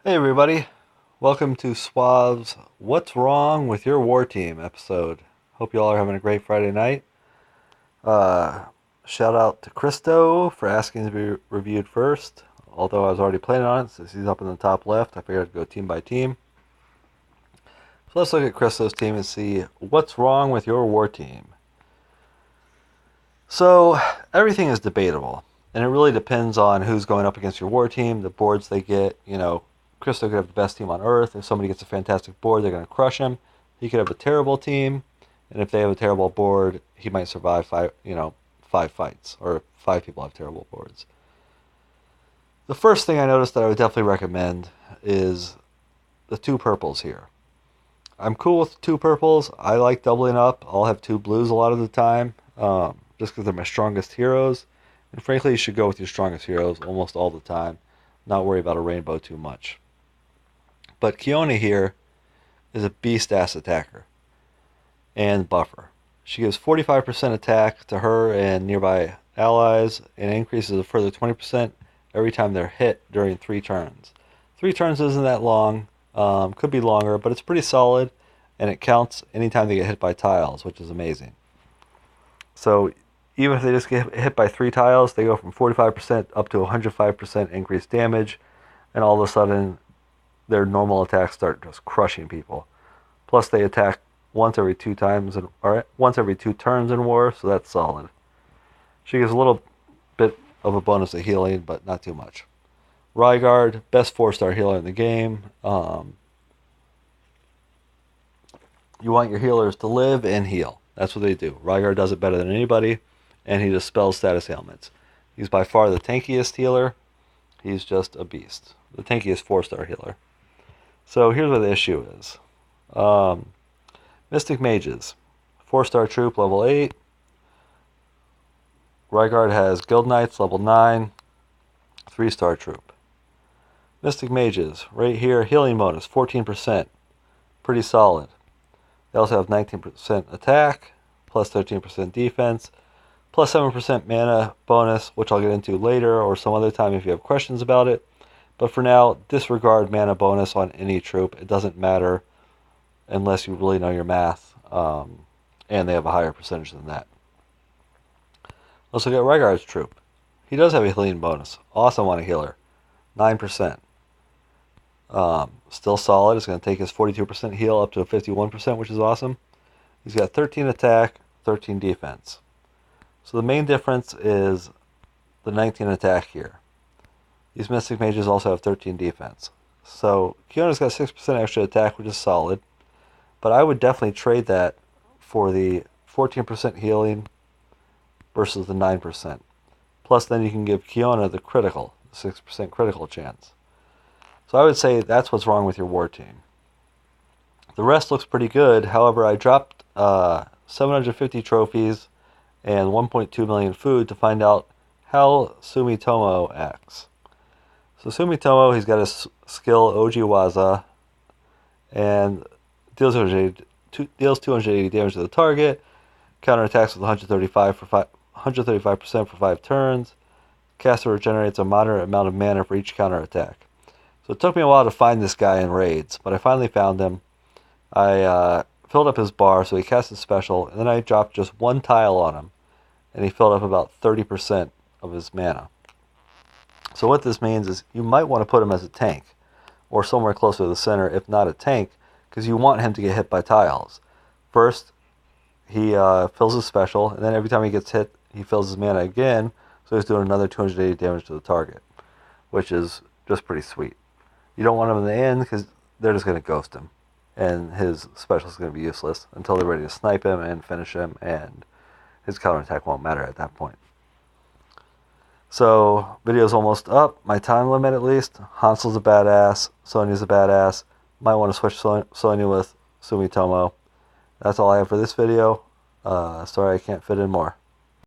Hey everybody, welcome to Suave's What's Wrong with Your War Team episode. Hope you all are having a great Friday night. Uh, Shout out to Kristo for asking to be reviewed first. Although I was already planning on it since he's up in the top left, I figured I'd go team by team. So let's look at Kristo's team and see what's wrong with your war team. So everything is debatable, and it really depends on who's going up against your war team, the boards they get. Kristo could have the best team on earth. If somebody gets a fantastic board, they're going to crush him. He could have a terrible team, and if they have a terrible board, he might survive five fights, or five people have terrible boards. The first thing I noticed that I would definitely recommend is the two purples here. I'm cool with two purples. I like doubling up. I'll have two blues a lot of the time, just because they're my strongest heroes. And frankly, you should go with your strongest heroes almost all the time. Not worry about a rainbow too much. But Kiona here is a beast-ass attacker and buffer. She gives 45% attack to her and nearby allies and increases a further 20% every time they're hit during 3 turns. 3 turns isn't that long, could be longer, but it's pretty solid, and it counts anytime they get hit by tiles, which is amazing. So even if they just get hit by 3 tiles, they go from 45% up to 105% increased damage, and all of a sudden their normal attacks start just crushing people. Plus they attack once every 2 turns in war, so that's solid. She gets a little bit of a bonus of healing, but not too much. Ryguard, best 4-star healer in the game. You want your healers to live and heal. That's what they do. Ryguard does it better than anybody, and he dispels status ailments. He's by far the tankiest healer. He's just a beast. The tankiest 4-star healer. So here's what the issue is. Mystic Mages. 4-star troop, level 8. Ryguard has Guild Knights, level 9. 3-star troop. Mystic Mages, right here, healing bonus, 14%. Pretty solid. They also have 19% attack, plus 13% defense, plus 7% mana bonus, which I'll get into later or some other time if you have questions about it. But for now, disregard mana bonus on any troop. It doesn't matter unless you really know your math, and they have a higher percentage than that. Let's look at Ryguard's troop. He does have a healing bonus. Also on a healer. 9%. Still solid. It's going to take his 42% heal up to a 51%, which is awesome. He's got 13 attack, 13 defense. So the main difference is the 19 attack here. These Mystic Mages also have 13 defense. So Kiona's got 6% extra attack, which is solid. But I would definitely trade that for the 14% healing versus the 9%. Plus then you can give Kiona the critical, 6% critical chance. So I would say that's what's wrong with your war team. The rest looks pretty good. However, I dropped 750 trophies and 1.2 million food to find out how Sumitomo acts. So Sumitomo, he's got his skill Ojiwaza, and deals 280 damage to the target. Counterattacks with 135% for 5 turns. Caster regenerates a moderate amount of mana for each counterattack. So it took me a while to find this guy in raids, but I finally found him. I filled up his bar, so he cast his special, and then I dropped just 1 tile on him, and he filled up about 30% of his mana. So what this means is you might want to put him as a tank, or somewhere closer to the center, if not a tank, because you want him to get hit by tiles. First, he fills his special, and then every time he gets hit, he fills his mana again, so he's doing another 280 damage to the target, which is just pretty sweet. You don't want him in the end, because they're just going to ghost him, and his special is going to be useless until they're ready to snipe him and finish him, and his counterattack won't matter at that point. So, video's almost up, my time limit at least. Hansel's a badass, Sonya's a badass. Might want to switch Sonya with Sumitomo. That's all I have for this video. Sorry I can't fit in more.